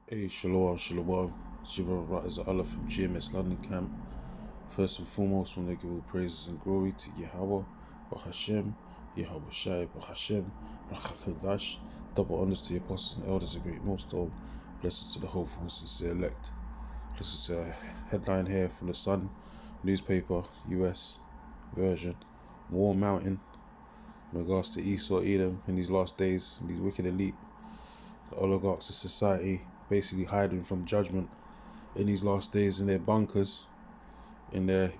Hey, Shalom, Shalom. Shibra is Allah from GMS London Camp. First and foremost, when they give all praises and glory to Yahweh, Bahashem, Yahweh Shai, Bahashem, Rachakadash. Double honors to the apostles and elders, a great millstone. Blessings to the hopeful and sincere elect. This is a headline here from the Sun newspaper, US version. War Mountain, in regards to Esau, Edom in these last days, these wicked elite, the oligarchs of society, basically hiding from judgment in these last days in their bunkers, in their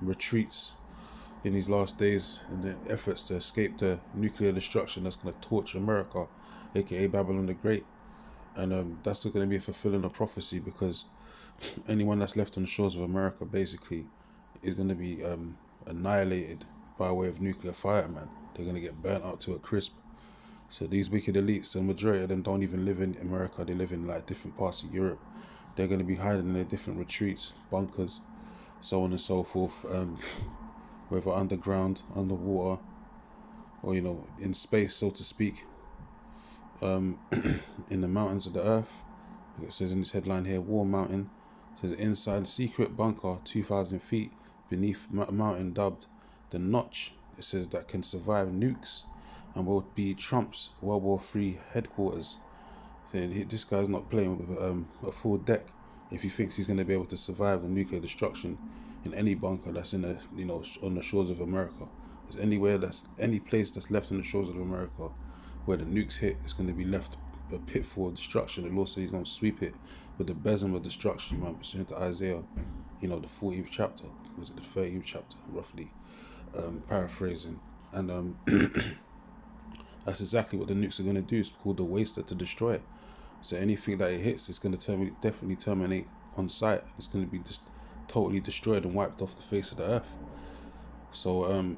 retreats in these last days, in their efforts to escape the nuclear destruction that's going to torch America, aka Babylon the Great. And that's still going to be fulfilling a prophecy, because anyone that's left on the shores of America basically is going to be annihilated by way of nuclear fire, man. They're going to get burnt out to a crisp. So these wicked elites, the majority of them don't even live in America. They live in like different parts of Europe. They're going to be hiding in their different retreats, bunkers, so on and so forth, whether underground, underwater, or in space, so to speak, in the mountains of the earth. It says in this headline here, War Mountain. It says inside secret bunker 2,000 feet beneath a mountain dubbed The Notch. It says that can survive nukes and will be Trump's World War III headquarters. So this guy's not playing with a full deck if he thinks he's going to be able to survive the nuclear destruction in any bunker that's in on the shores of America. There's any place that's left on the shores of America where the nukes hit, it's going to be left a pitfall of destruction. The Lord said he's going to sweep it with the besom of destruction, man, pursuant to Isaiah, the 40th chapter, was it the 30th chapter, roughly, paraphrasing. And that's exactly what the nukes are going to do. It's called the waster, to destroy it. So anything that it hits, it's going to definitely terminate on sight. It's going to be just totally destroyed and wiped off the face of the earth. So,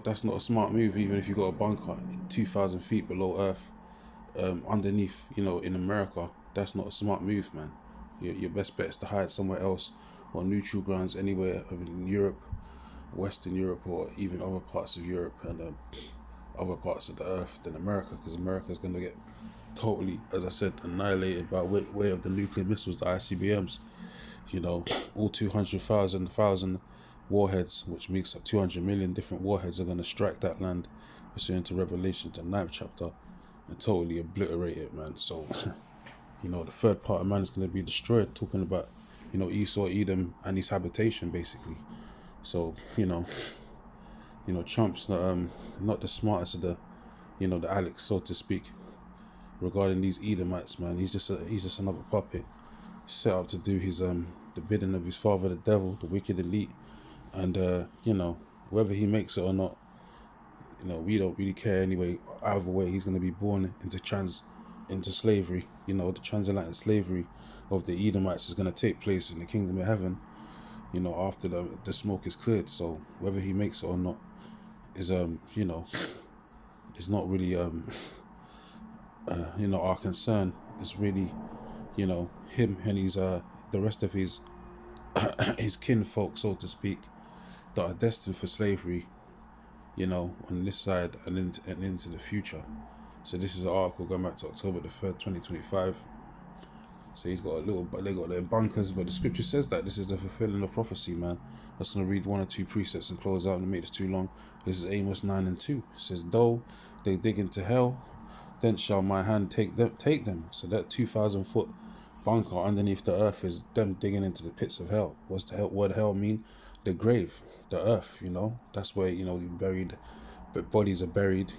that's not a smart move, even if you got a bunker 2,000 feet below earth, underneath, in America. That's not a smart move, man. Your best bet is to hide somewhere else, on neutral grounds, anywhere in Europe, Western Europe, or even other parts of Europe and other parts of the earth than America, because America is going to get totally, as I said, annihilated by way of the nuclear missiles, the ICBMs. All 200,000 warheads, which makes up 200 million different warheads, are going to strike that land, pursuant to Revelation, the 9th chapter, and totally obliterate it, man. So, the third part of man is going to be destroyed, talking about, Esau, Edom, and his habitation, basically. So, Trump's not the smartest of the Alex, so to speak, regarding these Edomites, man. He's just another puppet set up to do his the bidding of his father, the devil, the wicked elite. And whether he makes it or not, we don't really care anyway. Either way, he's going to be born into slavery. The transatlantic slavery of the Edomites is going to take place in the kingdom of heaven, after the smoke is cleared. So whether he makes it or not is is not really our concern. It's really him and his the rest of his his kinfolk, so to speak, that are destined for slavery, on this side and into the future. So this is an article going back to October the 3rd, 2025. So they got their bunkers, but the scripture says that this is the fulfilling of prophecy, man. I'm just going to read one or two precepts and close out and make this too long. This is Amos 9:2. It says, though they dig into hell, then shall my hand take them. So that 2,000 foot bunker underneath the earth is them digging into the pits of hell. What's the hell? What hell mean? The grave, the earth. That's where buried, but bodies are buried.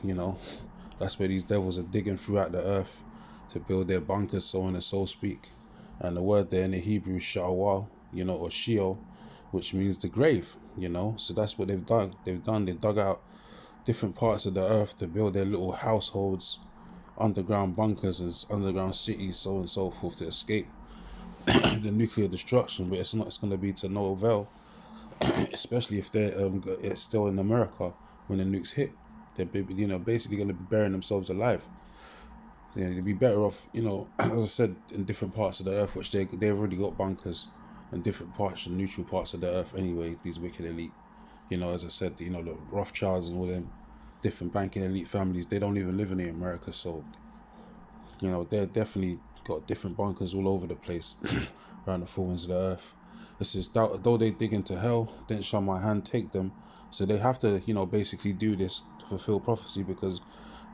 That's where these devils are digging throughout the earth to build their bunkers, so on and so speak. And the word there in the Hebrew is Sha'awal, or Sheol, which means the grave. So that's what they've done. They dug out different parts of the earth to build their little households, underground bunkers and underground cities, so on and so forth, to escape the nuclear destruction. But it's going to be to no avail, especially if they're still in America when the nukes hit. They're basically going to be burying themselves alive. They'd be better off, as I said, in different parts of the earth, which they've already got bunkers in different parts, and neutral parts of the earth anyway, these wicked elite. As I said, the Rothschilds and all them different banking elite families, they don't even live in America. So, they're definitely got different bunkers all over the place around the four winds of the earth. It says, though they dig into hell, then shall my hand take them. So they have to, basically do this to fulfill prophecy, because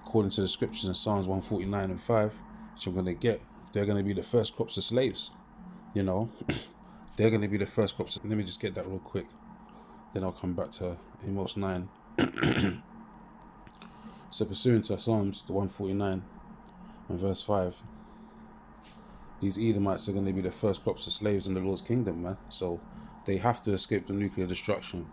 according to the scriptures in Psalms 149 and 5, which I'm going to get, they're going to be the first crops of slaves. They're going to be the first crops. Let me just get that real quick. Then I'll come back to Amos 9. So pursuant to Psalms 149 and verse 5, these Edomites are going to be the first crops of slaves in the Lord's kingdom, man. So they have to escape the nuclear destruction,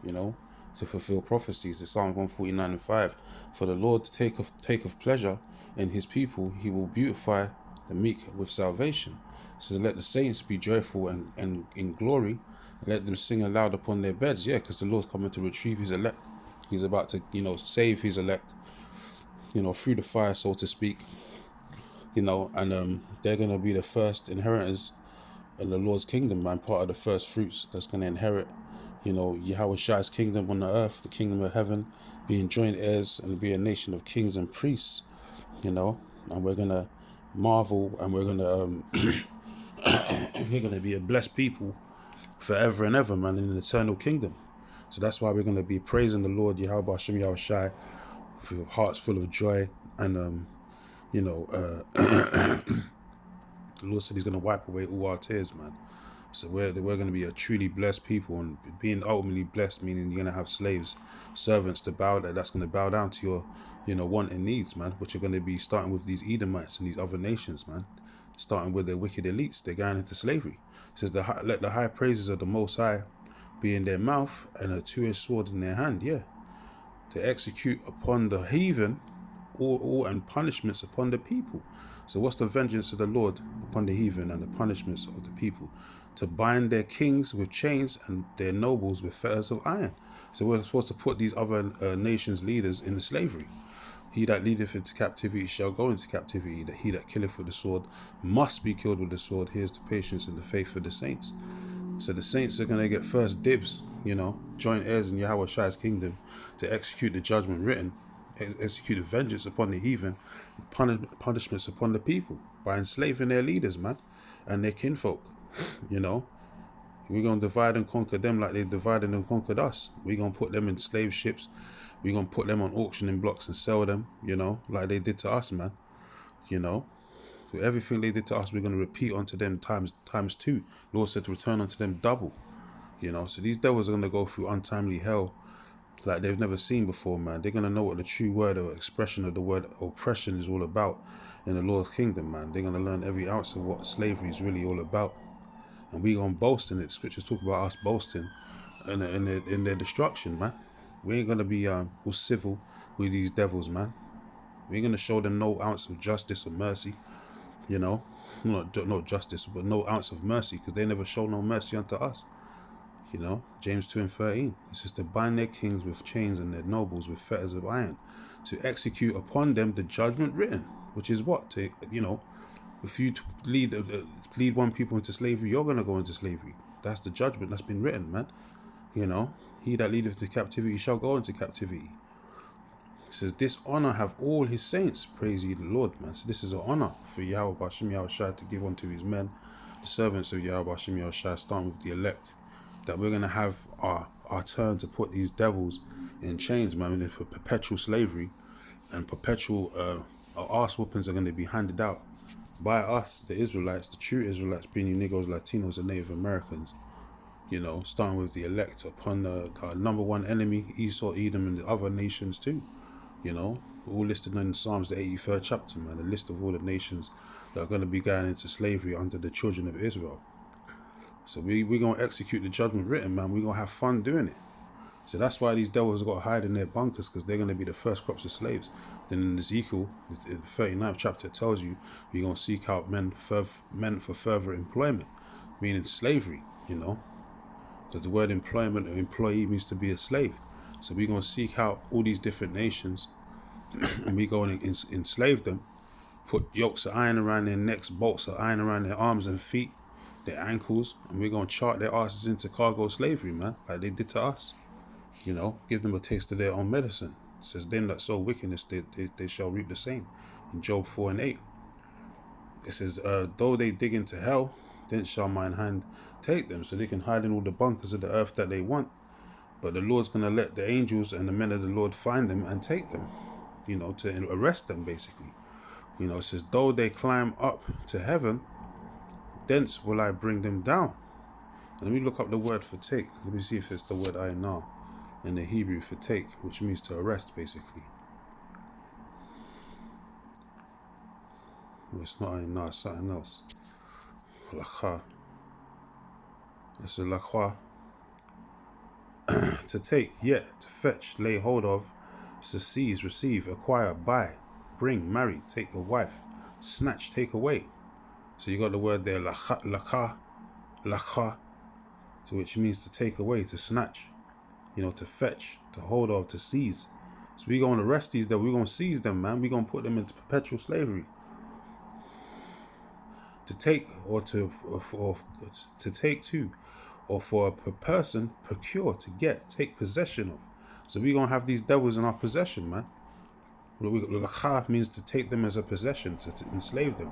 to fulfill prophecies. It's Psalm 149 and 5. For the Lord to take of pleasure in his people, he will beautify the meek with salvation. So let the saints be joyful and in glory, and let them sing aloud upon their beds. Yeah, because the Lord's coming to retrieve his elect. He's about to, save his elect, through the fire, so to speak. And they're going to be the first inheritors in the Lord's kingdom, man. Part of the first fruits that's going to inherit, Yahweh Shai's kingdom on the earth, the kingdom of heaven, being joint heirs and be a nation of kings and priests, and we're going to marvel, and we're going to we're going to be a blessed people forever and ever, man, in an eternal kingdom. So that's why we're going to be praising the Lord Yahweh Hashem Yahweh Shai with hearts full of joy. And the Lord said he's going to wipe away all our tears, man. So we're going to be a truly blessed people, and being ultimately blessed, meaning you're going to have slaves, servants that's going to bow down to your want and needs, man, which are going to be starting with these Edomites and these other nations, man, starting with their wicked elites. They're going into slavery. It says, let the high praises of the Most High be in their mouth and a two-edged sword in their hand, yeah, to execute upon the heathen all and punishments upon the people. So what's the vengeance of the Lord upon the heathen and the punishments of the people? To bind their kings with chains and their nobles with fetters of iron. So we're supposed to put these other nations' leaders into slavery. He that leadeth into captivity shall go into captivity. That he that killeth with the sword must be killed with the sword. Here's the patience and the faith of the saints. So the saints are going to get first dibs, joint heirs in Yahweh Shai's kingdom, to execute the judgment written, execute the vengeance upon the heathen, punishments upon the people by enslaving their leaders, man, and their kinfolk. We're going to divide and conquer them like they divided and conquered us. We're going to put them in slave ships. We're going to put them on auctioning blocks and sell them, like they did to us, man. So everything they did to us, we're going to repeat unto them times two. Lord said to return unto them double. So these devils are going to go through untimely hell like they've never seen before, man. They're going to know what the true word or expression of the word oppression is all about in the Lord's kingdom, man. They're going to learn every ounce of what slavery is really all about. And we're going to boast in it. Scriptures talk about us boasting in their destruction, man. We ain't going to be all civil with these devils, man. We ain't going to show them no ounce of justice or mercy. Not justice, but no ounce of mercy, because they never show no mercy unto us. James 2 and 13. It says to bind their kings with chains and their nobles with fetters of iron, to execute upon them the judgment written, which is what? If you lead one people into slavery, you're going to go into slavery. That's the judgment that's been written, man. He that leadeth to captivity shall go into captivity. It says, this honor have all his saints. Praise ye the Lord, man. So this is an honor for Yahweh Hashem Yahweh Shai to give unto his men, the servants of Yahweh Hashem Yahweh Shai, starting with the elect, that we're going to have our turn to put these devils in chains, man, for perpetual slavery, and perpetual arse whoopings are going to be handed out by us, the Israelites, the true Israelites, being you Negroes, Latinos, and Native Americans. Starting with the elect upon our number one enemy, Esau, Edom, and the other nations too. All listed in Psalms, the 83rd chapter, man, a list of all the nations that are going to be going into slavery under the children of Israel. So we're going to execute the judgment written, man. We're going to have fun doing it. So that's why these devils got to hide in their bunkers, because they're going to be the first crops of slaves. Then in Ezekiel, the 39th chapter, it tells you we're going to seek out men for further employment, meaning slavery, because the word employment or employee means to be a slave. So we're going to seek out all these different nations and we're going to enslave them, put yokes of iron around their necks, bolts of iron around their arms and feet, their ankles, and we're going to chart their asses into cargo slavery, man, like they did to us. Give them a taste of their own medicine. It says, them that sow wickedness, they shall reap the same. In Job 4 and 8. It says, though they dig into hell, then shall mine hand take them. So they can hide in all the bunkers of the earth that they want. But the Lord's going to let the angels and the men of the Lord find them and take them, to arrest them, basically. It says, though they climb up to heaven, thence will I bring them down. Let me look up the word for take. Let me see if it's the word ainah in the Hebrew for take, which means to arrest, basically. Well, it's not ainah, it's something else. Lakha. This is lakha. To take, to fetch, lay hold of, to seize, receive, acquire, buy, bring, marry, take a wife, snatch, take away. So you got the word there, lakha, so which means to take away, to snatch, to fetch, to hold of, to seize. So we're going to arrest these, that we're going to seize them, man. We're going to put them into perpetual slavery. To take or to take to, or for a person, procure, to get, take possession of. So we're going to have these devils in our possession, man. Lakha means to take them as a possession, to enslave them.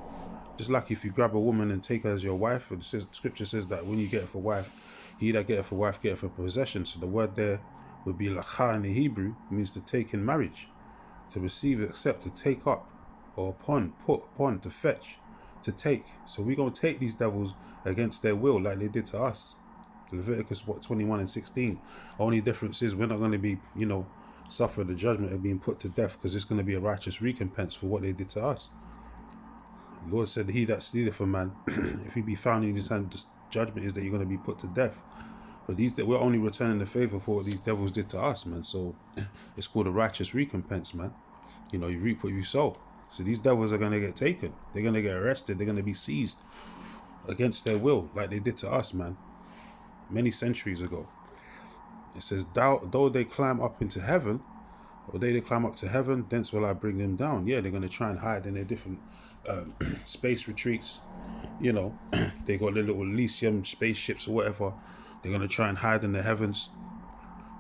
Just like if you grab a woman and take her as your wife, and scripture says that when you get her for wife, he that get her for wife, get her for possession. So the word there would be lakha in the Hebrew, means to take in marriage, to receive, accept, to take up, or upon, put upon, to fetch, to take. So we're going to take these devils against their will, like they did to us. Leviticus 21 and 16. Only difference is we're not going to be, suffer the judgment of being put to death, because it's going to be a righteous recompense for what they did to us. The Lord said, he that stealeth a man, if he be found in his hand, the judgment is that you're going to be put to death. But we're only returning the favor for what these devils did to us, man. So it's called a righteous recompense, man. You reap what you sow. So these devils are going to get taken. They're going to get arrested. They're going to be seized against their will, like they did to us, man, many centuries ago. It says, though they climb up into heaven, or they climb up to heaven, thence will I bring them down. Yeah, they're going to try and hide in their different space retreats. They got their little Elysium spaceships or whatever. They're going to try and hide in the heavens.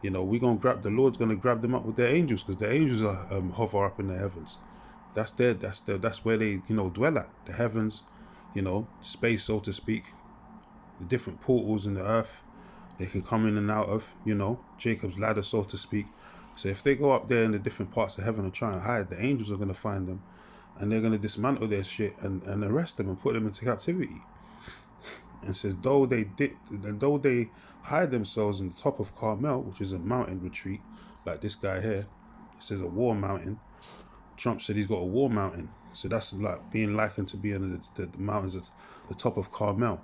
We're going to the Lord's going to grab them up with their angels, because the angels are hover up in the heavens. That's where they, dwell at. The heavens, space, so to speak. The different portals in the earth they can come in and out of, Jacob's ladder, so to speak. So if they go up there in the different parts of heaven and try and hide, the angels are going to find them, and they're going to dismantle their shit and arrest them and put them into captivity. And it says, though they hide themselves in the top of Carmel, which is a mountain retreat, like this guy here, it says a war mountain. Trump said he's got a war mountain. So that's like being likened to being the mountains at the top of Carmel,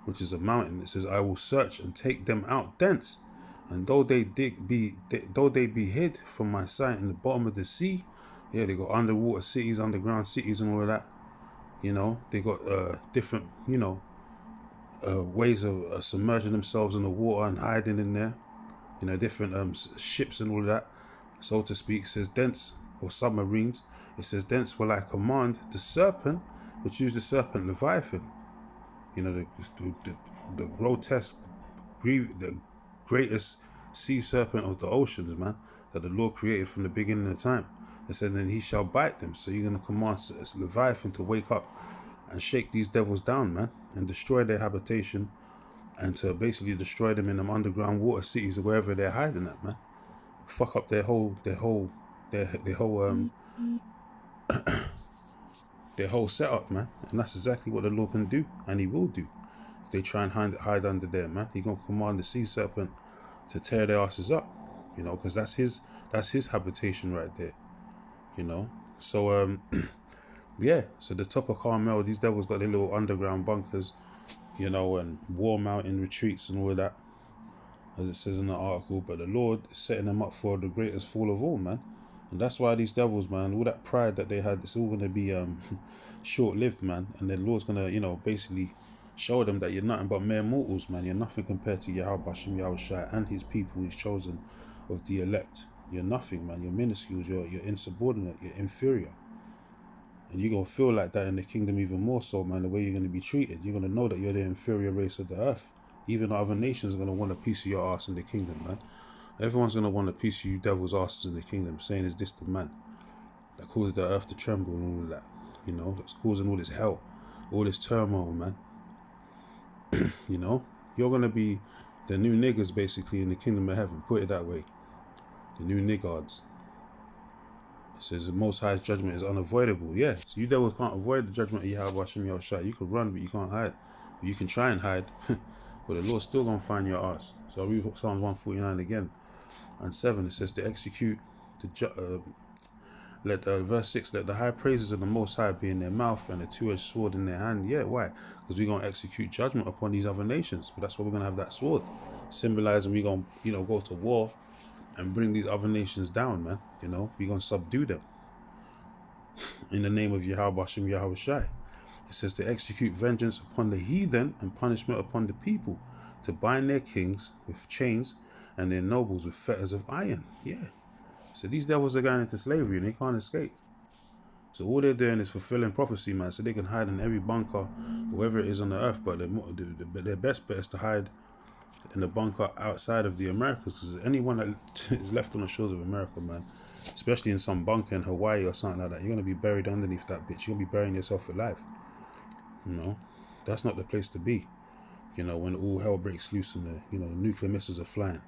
which is a mountain. It says, I will search and take them out thence. And though they be hid from my sight in the bottom of the sea, they got underwater cities, underground cities and all of that. They got different, ways of submerging themselves in the water and hiding in there. Different ships and all of that, so to speak. It says, thence, or submarines. It says, thence will I command the serpent, which is the serpent Leviathan. The grotesque, the greatest sea serpent of the oceans, man, that the Lord created from the beginning of time. It said, then he shall bite them. So you're going to command Leviathan to wake up and shake these devils down, man, and destroy their habitation, and to basically destroy them in them underground water cities or wherever they're hiding at, man. Fuck up their whole setup, man. And that's exactly what the Lord can do, and he will do. If they try and hide under there, man, he's gonna command the sea serpent to tear their asses up, because that's his habitation right there, So so the top of Carmel, these devils got their little underground bunkers, and war mountain retreats and all of that, as it says in the article. But the Lord is setting them up for the greatest fall of all, man. And that's why these devils, man, all that pride that they had, it's all going to be short-lived, man. And the Lord's going to, basically show them that you're nothing but mere mortals, man. You're nothing compared to Yahweh Hashem, Yahweh Shai, and his people, his chosen of the elect. You're nothing, man. You're minuscule, you're insubordinate, you're inferior. And you're going to feel like that in the kingdom even more so, man, the way you're going to be treated. You're going to know that you're the inferior race of the earth. Even other nations are going to want a piece of your ass in the kingdom, man. Everyone's going to want a piece of you devil's asses in the kingdom, saying, is this the man that causes the earth to tremble and all of that? that's causing all this hell, all this turmoil, man. You're going to be the new niggas, basically, in the kingdom of heaven. Put it that way. The new niggards. It says the Most High's judgment is unavoidable. Yeah, so you devils can't avoid the judgment of Yahweh Hashem Yahushua. You can run, but you can't hide. But you can try and hide, but the Lord's still going to find your ass. So I'll read Psalms 149 again. And 7, it says to execute verse 6, let the high praises of the Most High be in their mouth and a two-edged sword in their hand. Yeah, why? Because we're going to execute judgment upon these other nations. But that's why we're going to have that sword, symbolizing we're going to, go to war and bring these other nations down, man. We're going to subdue them in the name of Yahweh Hashem Yahweh Shai. It says to execute vengeance upon the heathen and punishment upon the people, to bind their kings with chains and their nobles with fetters of iron. Yeah. So these devils are going into slavery and they can't escape. So all they're doing is fulfilling prophecy, man, so they can hide in every bunker, wherever it is on the earth. But their best bet is to hide in the bunker outside of the Americas, because anyone that is left on the shores of America, man, especially in some bunker in Hawaii or something like that, you're going to be buried underneath that bitch. You're going to be burying yourself alive. That's not the place to be. When all hell breaks loose and the nuclear missiles are flying.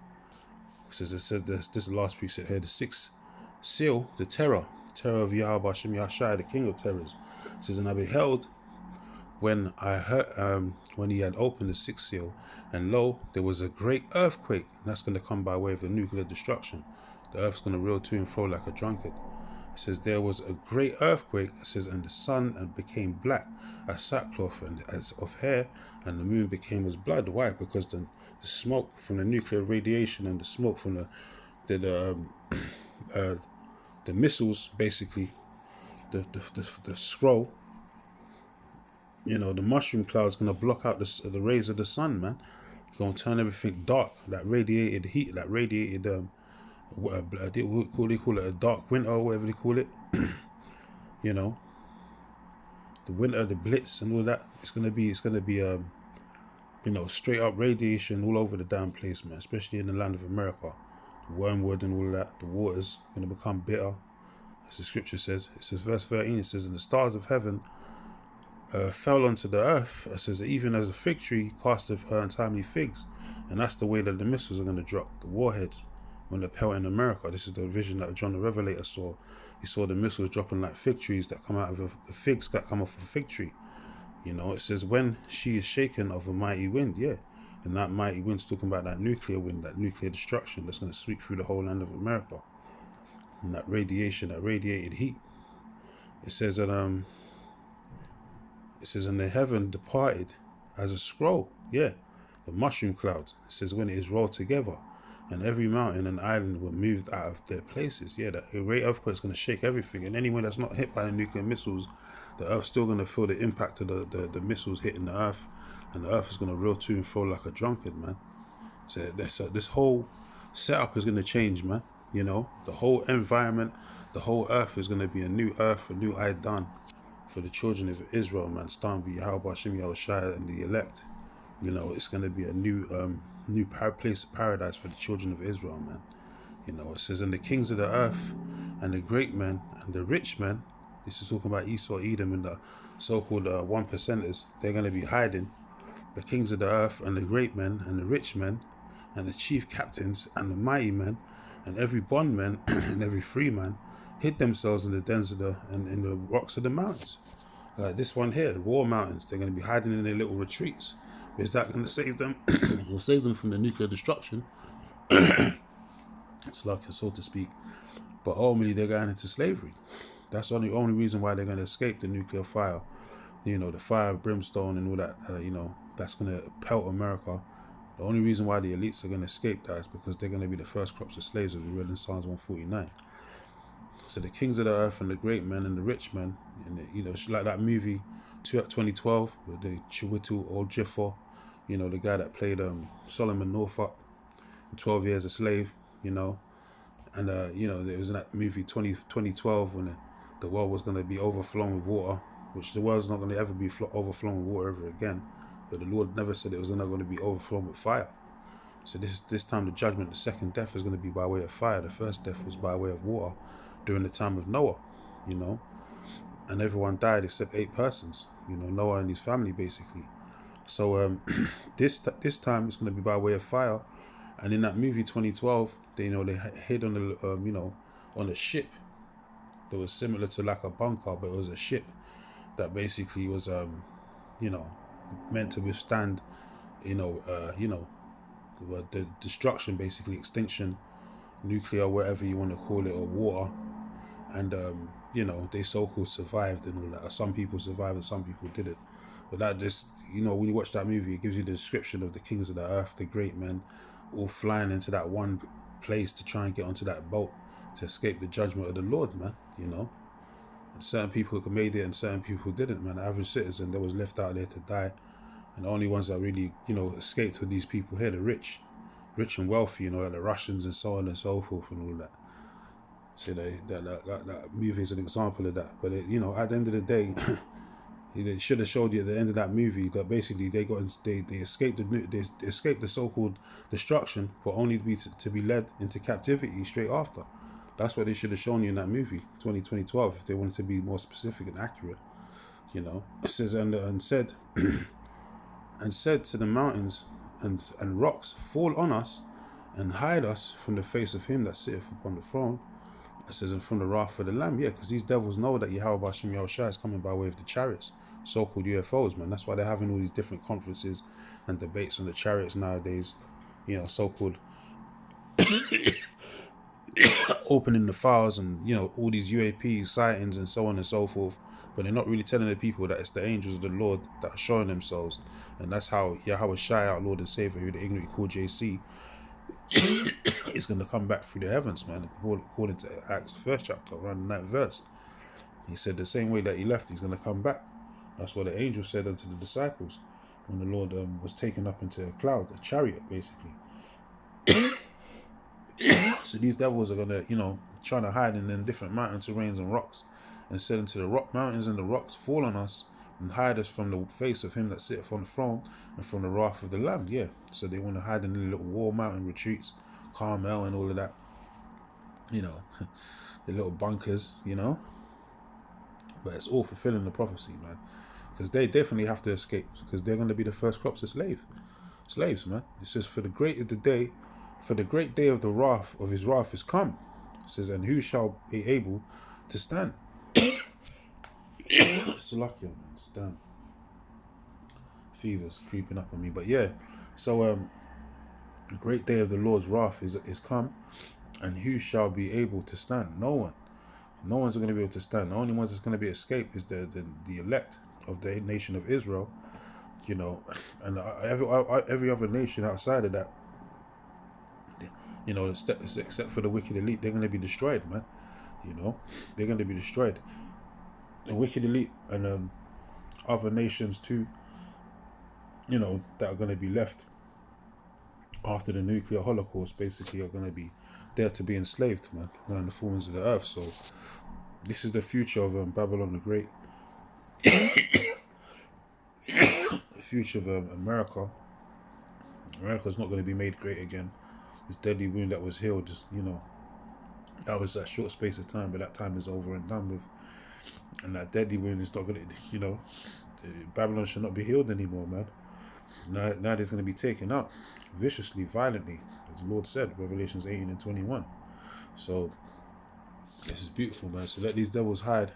It said this last precept here, the sixth seal, the terror of Yahweh Hashem Yahshai, the king of terrors. It says, and I beheld when I heard when he had opened the sixth seal, and lo, there was a great earthquake. And that's going to come by way of the nuclear destruction. The earth's going to reel to and fro like a drunkard. It says there was a great earthquake. It says, and the sun became black as sackcloth and as of hair, and the moon became as blood. Why? Because the smoke from the nuclear radiation and the smoke from the missiles, basically, the scroll, the mushroom cloud's gonna block out the rays of the sun, man. It's gonna turn everything dark. That radiated heat, that radiated they call it a dark winter or whatever they call it. The winter, the blitz, and all that. It's gonna be straight up radiation all over the damn place, man. Especially in the land of America, the wormwood and all of that. The water's gonna become bitter, as the scripture says. It says, verse 13. It says, and the stars of heaven fell onto the earth. It says, even as a fig tree casteth her untimely figs. And that's the way that the missiles are going to drop, the warheads, when they're pelting America. This is the vision that John the Revelator saw. He saw the missiles dropping like fig trees that come out of the figs that come off of a fig tree. It says, when she is shaken of a mighty wind, yeah. And that mighty wind's talking about that nuclear wind, that nuclear destruction that's going to sweep through the whole land of America. And that radiation, that radiated heat. It says that and the heaven departed as a scroll. Yeah. The mushroom clouds. It says, when it is rolled together, and every mountain and island were moved out of their places. Yeah, that great earthquake is going to shake everything. And anyone that's not hit by the nuclear missiles, the earth's still going to feel the impact of the missiles hitting the earth. And the earth is going to reel to and fro like a drunkard, man. So this whole setup is going to change, man. The whole environment, the whole earth is going to be a new earth, a new Aidan for the children of Israel, man. Starting with Yahweh Hashem Yahushua and the elect. It's going to be a new place of paradise for the children of Israel, man. It says, and the kings of the earth and the great men and the rich men, this is talking about Esau, Edom, and the so-called 1%ers, they're going to be hiding. The kings of the earth and the great men and the rich men and the chief captains and the mighty men and every bondman and every free man hid themselves in the dens of and in the rocks of the mountains. Like this one here, the war mountains, they're going to be hiding in their little retreats. Is that going to save them? Will save them from the nuclear destruction. It's like, so to speak. But ultimately, they're going into slavery. That's the only reason why they're going to escape the nuclear fire. The fire of brimstone and all that, that's going to pelt America. The only reason why the elites are going to escape that is because they're going to be the first crops of slaves, as we read in Psalms 149. So the kings of the earth and the great men and the rich men, and it's like that movie 2012 with the Chiwetel Ejiofor, the guy that played Solomon Northup in 12 Years a Slave, and there was in that movie 2012 when the world was going to be overflowing with water, which the world's not going to ever be overflowing with water ever again, but the Lord never said it was not going to be overflowing with fire. So this time the judgment, the second death, is going to be by way of fire. The first death was by way of water during the time of Noah, and everyone died except 8 persons. Noah and his family basically. So this time it's going to be by way of fire. And in that movie 2012, they hid on the on a ship that was similar to like a bunker, but it was a ship that basically was you know meant to withstand you know you know the destruction, basically extinction, nuclear, whatever you want to call it, or water. And they so-called survived and all that. Some people survived and some people didn't. But that just, when you watch that movie, it gives you the description of the kings of the earth, the great men, all flying into that one place to try and get onto that boat to escape the judgment of the Lord, man. And certain people made it and certain people didn't, man. The average citizen that was left out there to die. And the only ones that really, escaped were these people here, the rich and wealthy, like the Russians and so on and so forth and all that. So that movie is an example of that. But at the end of the day, they should have showed you at the end of that movie that basically they escaped they escaped the so-called destruction, but only to be led into captivity straight after. That's what they should have shown you in that movie, 2012, if they wanted to be more specific and accurate. It says and said and said to the mountains and rocks, fall on us and hide us from the face of him that sitteth upon the throne. It says, and from the wrath of the Lamb. Yeah, because these devils know that Yahweh Hashem Yahushua is coming by way of the chariots, so-called UFOs, man. That's why they're having all these different conferences and debates on the chariots nowadays, so-called opening the files and, all these UAP sightings and so on and so forth. But they're not really telling the people that it's the angels of the Lord that are showing themselves. And that's how Yahweh Shai, our Lord and Savior, who the ignorant call JC, is going to come back through the heavens, man. According to Acts 1st chapter, around the 9th verse. He said the same way that he left, he's going to come back. That's what the angel said unto the disciples when the Lord was taken up into a cloud, a chariot, basically. So these devils are going to, trying to hide in them different mountain terrains and rocks, and said unto the rock mountains and the rocks, fall on us and hide us from the face of him that sitteth on the throne and from the wrath of the Lamb. Yeah, so they want to hide in the little war mountain retreats, Carmel and all of that, the little bunkers, but it's all fulfilling the prophecy, man, because they definitely have to escape, because they're going to be the first crops of slaves, man. It says, for the great day of the wrath of his wrath is come. It says, and who shall be able to stand? It's lucky, man. Stand. Fever's creeping up on me, but yeah. So the great day of the Lord's wrath is come, and who shall be able to stand? No one. No one's going to be able to stand. The only ones that's going to be escaped is the elect of the nation of Israel, and every other nation outside of that, except for the wicked elite, they're going to be destroyed, man. They're going to be destroyed. The wicked elite and other nations too, that are going to be left after the nuclear holocaust, basically, are going to be there to be enslaved, man, around the forms of the earth. So this is the future of Babylon the Great. The future of America. America's not going to be made great again. This deadly wound that was healed, that was a short space of time, but that time is over and done with. And that deadly wound is not going to, Babylon should not be healed anymore, man. Now it's going to be taken out viciously, violently, as the Lord said, Revelations 18 and 21. So this is beautiful, man. So let these devils hide.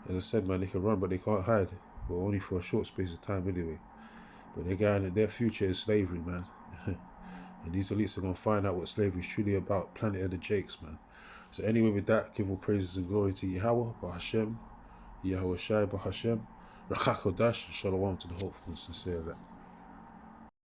As I said, man, they can run, but they can't hide. Well, only for a short space of time anyway. But their future is slavery, man. And these elites are going to find out what slavery is truly about. Planet of the Jakes, man. So anyway, with that, give all praises and glory to Yahweh, Bahashem, Yahweh Shai, Bahashem, Rachakodash, and Shalom to the hopeful and sincere elect.